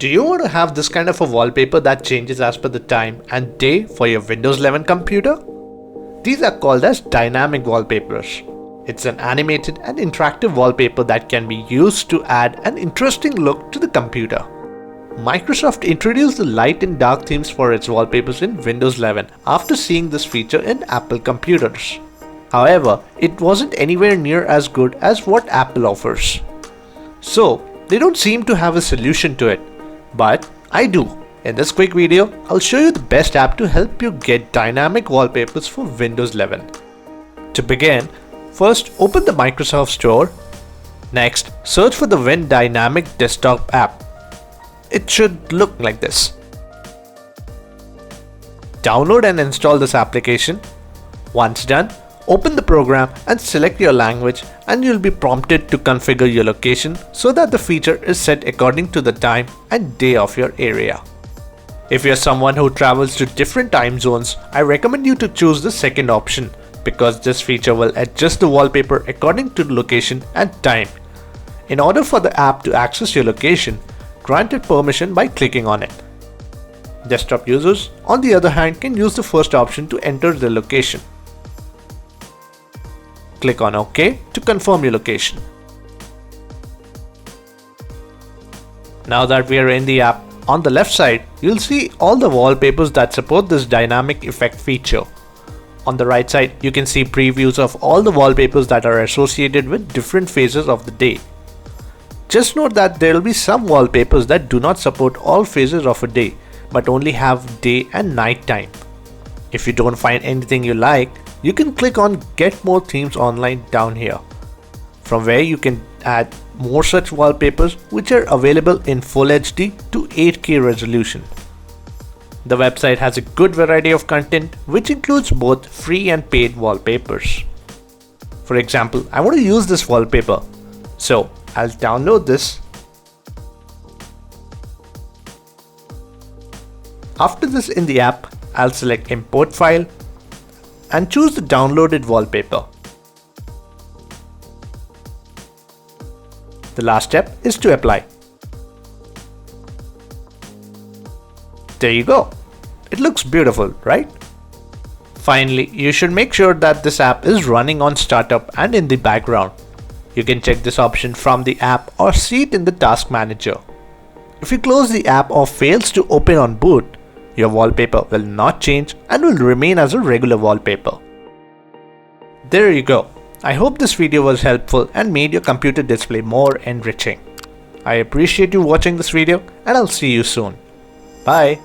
Do you want to have this kind of a wallpaper that changes as per the time and day for your Windows 11 computer? These are called as dynamic wallpapers. It's an animated and interactive wallpaper that can be used to add an interesting look to the computer. Microsoft introduced the light and dark themes for its wallpapers in Windows 11 after seeing this feature in Apple computers. However, it wasn't anywhere near as good as what Apple offers. So, they don't seem to have a solution to it. But I do. In this quick video, I'll show you the best app to help you get dynamic wallpapers for Windows 11. To begin, first open the Microsoft Store. Next, search for the Win Dynamic Desktop app. It should look like this. Download and install this application. Once done, open the program and select your language, and you'll be prompted to configure your location so that the feature is set according to the time and day of your area. If you're someone who travels to different time zones, I recommend you to choose the second option because this feature will adjust the wallpaper according to the location and time. In order for the app to access your location, grant it permission by clicking on it. Desktop users, on the other hand, can use the first option to enter the location. Click on OK to confirm your location. Now that we are in the app, on the left side, you'll see all the wallpapers that support this dynamic effect feature. On the right side, you can see previews of all the wallpapers that are associated with different phases of the day. Just note that there will be some wallpapers that do not support all phases of a day, but only have day and night time. If you don't find anything you like, you can click on Get More Themes Online down here, from where you can add more such wallpapers which are available in Full HD to 8K resolution. The website has a good variety of content which includes both free and paid wallpapers. For example, I want to use this wallpaper, so I'll download this. After this in the app, I'll select Import File and choose the downloaded wallpaper. The last step is to apply. There you go. It looks beautiful, right? Finally, you should make sure that this app is running on startup and in the background. You can check this option from the app or see it in the task manager. If you close the app or fails to open on boot, your wallpaper will not change and will remain as a regular wallpaper. There you go. I hope this video was helpful and made your computer display more enriching. I appreciate you watching this video and I'll see you soon. Bye.